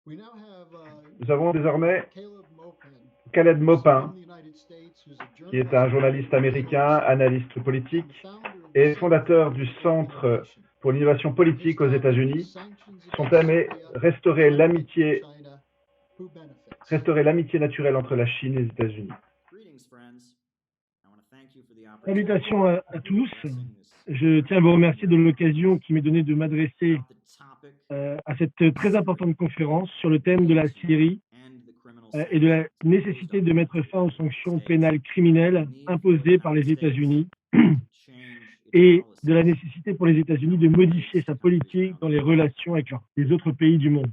Nous avons désormais Caleb Maupin, qui est un journaliste américain, analyste politique et fondateur du Centre pour l'innovation politique aux États-Unis. Son thème est restaurer l'amitié naturelle entre la Chine et les États-Unis. Salutations à tous. Je tiens à vous remercier de l'occasion qui m'est donnée de m'adresser à cette très importante conférence sur le thème de la Syrie et de la nécessité de mettre fin aux sanctions pénales criminelles imposées par les États-Unis et de la nécessité pour les États-Unis de modifier sa politique dans les relations avec les autres pays du monde.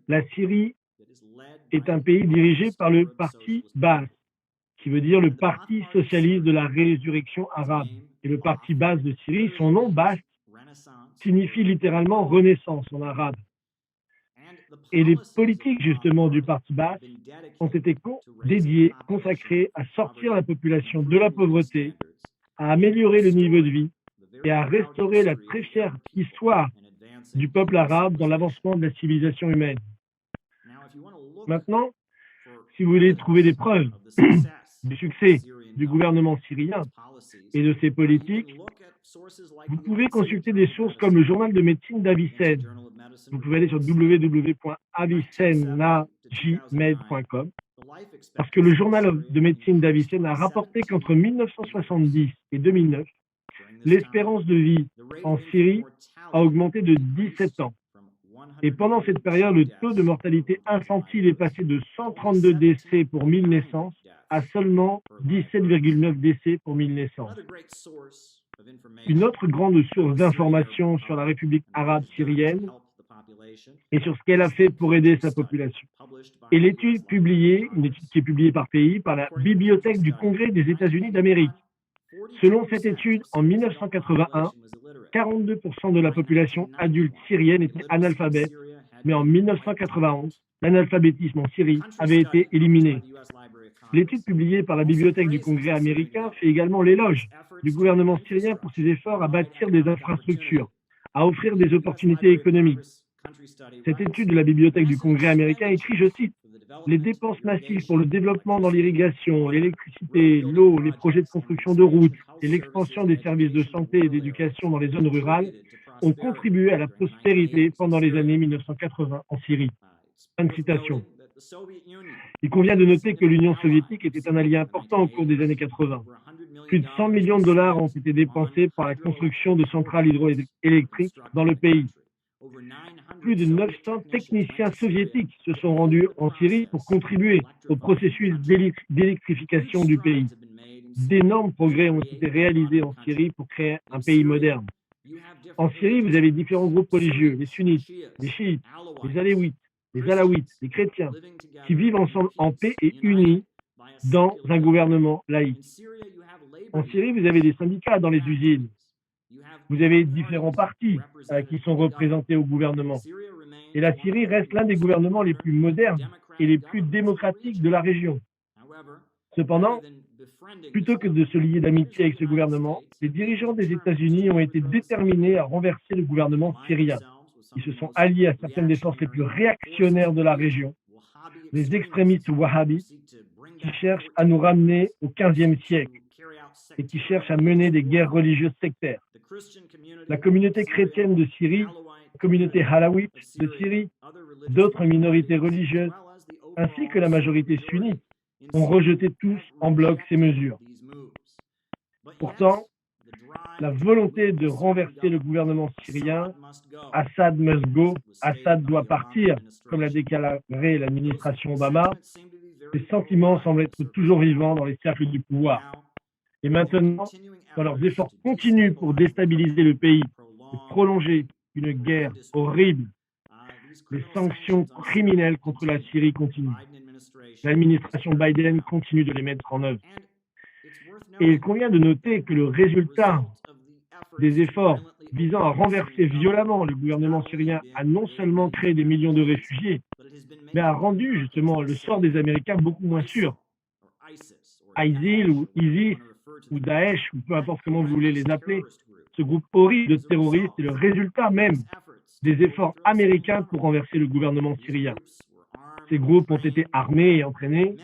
La Syrie est un pays dirigé par le parti Baas, qui veut dire le Parti socialiste de la résurrection arabe. Et le parti Baas de Syrie, son nom Baas, signifie littéralement renaissance en arabe. Et les politiques justement du parti Baas ont été dédiées, consacrées à sortir la population de la pauvreté, à améliorer le niveau de vie et à restaurer la très fière histoire du peuple arabe dans l'avancement de la civilisation humaine. Maintenant, si vous voulez trouver des preuves du succès du gouvernement syrien et de ses politiques, vous pouvez consulter des sources comme le journal de médecine d'Avicenne. Vous pouvez aller sur www.avicennajmed.com parce que le journal de médecine d'Avicenne a rapporté qu'entre 1970 et 2009, l'espérance de vie en Syrie a augmenté de 17 ans. Et pendant cette période, le taux de mortalité infantile est passé de 132 décès pour 1000 naissances à seulement 17,9 décès pour 1000 naissances. Une autre grande source d'information sur la République arabe syrienne et sur ce qu'elle a fait pour aider sa population. Et l'étude publiée, une étude qui est publiée par pays, par la Bibliothèque du Congrès des États-Unis d'Amérique. Selon cette étude, en 1981, 42% de la population adulte syrienne était analphabète, mais en 1991, l'analphabétisme en Syrie avait été éliminé. L'étude publiée par la Bibliothèque du Congrès américain fait également l'éloge du gouvernement syrien pour ses efforts à bâtir des infrastructures, à offrir des opportunités économiques. Cette étude de la Bibliothèque du Congrès américain écrit, je cite, « Les dépenses massives pour le développement dans l'irrigation, l'électricité, l'eau, les projets de construction de routes et l'expansion des services de santé et d'éducation dans les zones rurales ont contribué à la prospérité pendant les années 1980 en Syrie. » Fin de citation. Il convient de noter que l'Union soviétique était un allié important au cours des années 80. Plus de 100 millions de dollars ont été dépensés pour la construction de centrales hydroélectriques dans le pays. Plus de 900 techniciens soviétiques se sont rendus en Syrie pour contribuer au processus d'électrification du pays. D'énormes progrès ont été réalisés en Syrie pour créer un pays moderne. En Syrie, vous avez différents groupes religieux, les sunnites, les chiites, les aléwites, les alaouites, les chrétiens, qui vivent ensemble en paix et unis dans un gouvernement laïque. En Syrie, vous avez des syndicats dans les usines. Vous avez différents partis qui sont représentés au gouvernement. Et la Syrie reste l'un des gouvernements les plus modernes et les plus démocratiques de la région. Cependant, plutôt que de se lier d'amitié avec ce gouvernement, les dirigeants des États-Unis ont été déterminés à renverser le gouvernement syrien. Ils se sont alliés à certaines des forces les plus réactionnaires de la région, les extrémistes wahhabites, qui cherchent à nous ramener au XVe siècle et qui cherchent à mener des guerres religieuses sectaires. La communauté chrétienne de Syrie, la communauté halawite de Syrie, d'autres minorités religieuses, ainsi que la majorité sunnite, ont rejeté tous en bloc ces mesures. Pourtant, la volonté de renverser le gouvernement syrien, Assad must go, Assad doit partir, comme l'a déclaré l'administration Obama, ces sentiments semblent être toujours vivants dans les cercles du pouvoir. Et maintenant, dans leurs efforts continus pour déstabiliser le pays et prolonger une guerre horrible, les sanctions criminelles contre la Syrie continuent. L'administration Biden continue de les mettre en œuvre. Et il convient de noter que le résultat des efforts visant à renverser violemment le gouvernement syrien a non seulement créé des millions de réfugiés, mais a rendu justement le sort des Américains beaucoup moins sûr. ISIL ou ISIS ou Daesh, ou peu importe comment vous voulez les appeler, ce groupe horrible de terroristes est le résultat même des efforts américains pour renverser le gouvernement syrien. Ces groupes ont été armés et entraînés,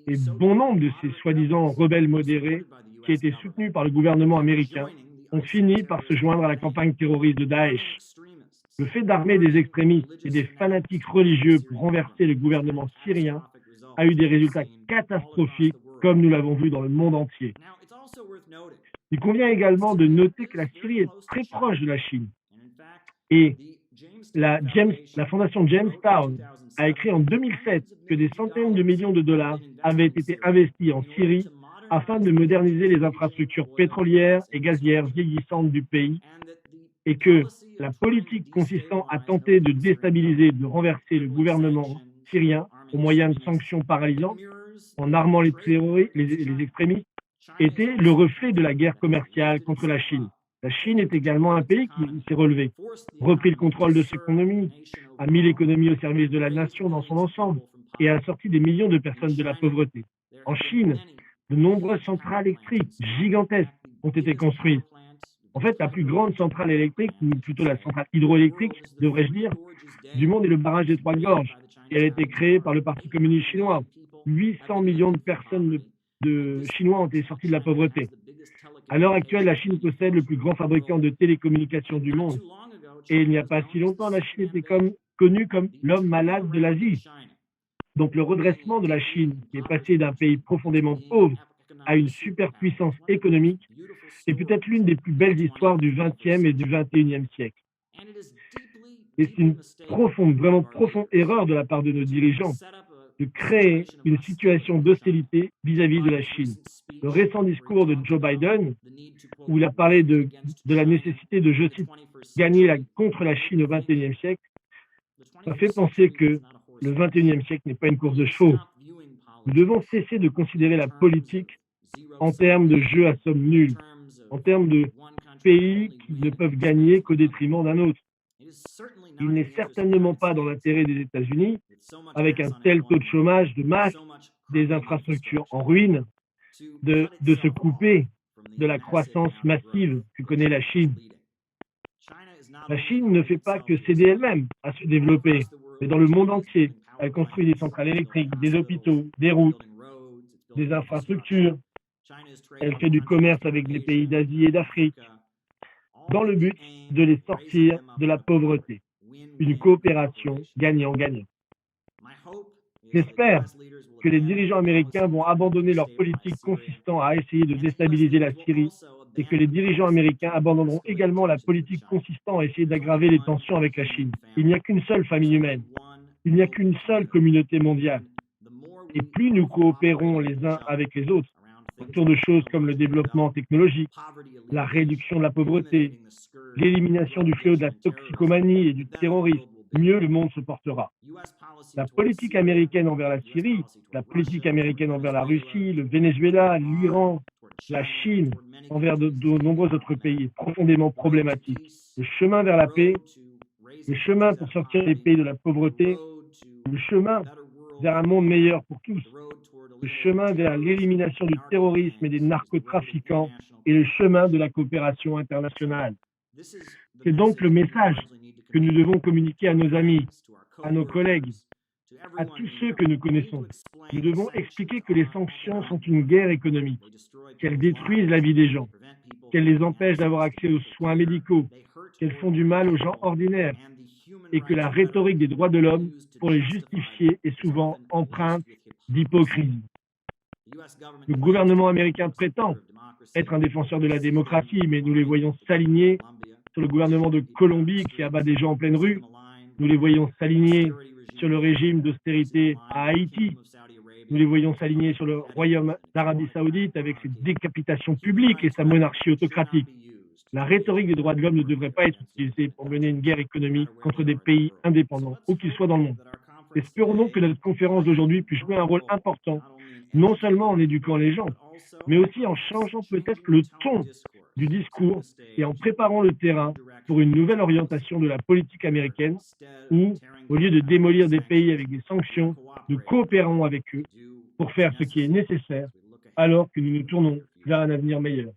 et bon nombre de ces soi-disant rebelles modérés, qui étaient soutenus par le gouvernement américain, ont fini par se joindre à la campagne terroriste de Daesh. Le fait d'armer des extrémistes et des fanatiques religieux pour renverser le gouvernement syrien a eu des résultats catastrophiques, comme nous l'avons vu dans le monde entier. Il convient également de noter que la Syrie est très proche de la Chine. Et la fondation Jamestown a écrit en 2007 que des centaines de millions de dollars avaient été investis en Syrie afin de moderniser les infrastructures pétrolières et gazières vieillissantes du pays, et que la politique consistant à tenter de déstabiliser, de renverser le gouvernement syrien au moyen de sanctions paralysantes, en armant les extrémistes, était le reflet de la guerre commerciale contre la Chine. La Chine est également un pays qui s'est relevé, repris le contrôle de son économie, a mis l'économie au service de la nation dans son ensemble et a sorti des millions de personnes de la pauvreté. En Chine, de nombreuses centrales électriques gigantesques ont été construites. En fait, la plus grande centrale électrique, ou plutôt la centrale hydroélectrique, devrais-je dire, du monde est le barrage des Trois Gorges. Et elle a été créée par le Parti communiste chinois. 800 millions de personnes de Chinois ont été sortis de la pauvreté. À l'heure actuelle, la Chine possède le plus grand fabricant de télécommunications du monde. Et il n'y a pas si longtemps, la Chine était connue comme l'homme malade de l'Asie. Donc le redressement de la Chine, qui est passé d'un pays profondément pauvre à une superpuissance économique, est peut-être l'une des plus belles histoires du XXe et du XXIe siècle. Et c'est une vraiment profonde erreur de la part de nos dirigeants de créer une situation d'hostilité vis-à-vis de la Chine. Le récent discours de Joe Biden, où il a parlé de la nécessité de, je cite, gagner contre la Chine au XXIe siècle, ça fait penser que le XXIe siècle n'est pas une course de chevaux. Nous devons cesser de considérer la politique en termes de jeu à somme nulle, en termes de pays qui ne peuvent gagner qu'au détriment d'un autre. Il n'est certainement pas dans l'intérêt des États-Unis, avec un tel taux de chômage de masse, des infrastructures en ruine, de se couper de la croissance massive que connaît la Chine. La Chine ne fait pas que céder elle-même à se développer, mais dans le monde entier. Elle construit des centrales électriques, des hôpitaux, des routes, des infrastructures. Elle fait du commerce avec les pays d'Asie et d'Afrique, dans le but de les sortir de la pauvreté. Une coopération gagnant-gagnant. J'espère que les dirigeants américains vont abandonner leur politique consistant à essayer de déstabiliser la Syrie et que les dirigeants américains abandonneront également la politique consistant à essayer d'aggraver les tensions avec la Chine. Il n'y a qu'une seule famille humaine. Il n'y a qu'une seule communauté mondiale. Et plus nous coopérons les uns avec les autres autour de choses comme le développement technologique, la réduction de la pauvreté, l'élimination du fléau de la toxicomanie et du terrorisme, mieux le monde se portera. La politique américaine envers la Syrie, la politique américaine envers la Russie, le Venezuela, l'Iran, la Chine, envers de nombreux autres pays est profondément problématique. Le chemin vers la paix, le chemin pour sortir les pays de la pauvreté, le chemin vers un monde meilleur pour tous, le chemin vers l'élimination du terrorisme et des narcotrafiquants et le chemin de la coopération internationale. C'est donc le message que nous devons communiquer à nos amis, à nos collègues, à tous ceux que nous connaissons. Nous devons expliquer que les sanctions sont une guerre économique, qu'elles détruisent la vie des gens, qu'elles les empêchent d'avoir accès aux soins médicaux, qu'elles font du mal aux gens ordinaires, et que la rhétorique des droits de l'homme, pour les justifier, est souvent empreinte d'hypocrisie. Le gouvernement américain prétend être un défenseur de la démocratie, mais nous les voyons s'aligner sur le gouvernement de Colombie qui abat des gens en pleine rue. Nous les voyons s'aligner sur le régime d'austérité à Haïti. Nous les voyons s'aligner sur le royaume d'Arabie Saoudite avec ses décapitations publiques et sa monarchie autocratique. La rhétorique des droits de l'homme ne devrait pas être utilisée pour mener une guerre économique contre des pays indépendants, où qu'ils soient dans le monde. Espérons donc que notre conférence d'aujourd'hui puisse jouer un rôle important, non seulement en éduquant les gens, mais aussi en changeant peut-être le ton du discours et en préparant le terrain pour une nouvelle orientation de la politique américaine où, au lieu de démolir des pays avec des sanctions, nous coopérons avec eux pour faire ce qui est nécessaire alors que nous nous tournons vers un avenir meilleur.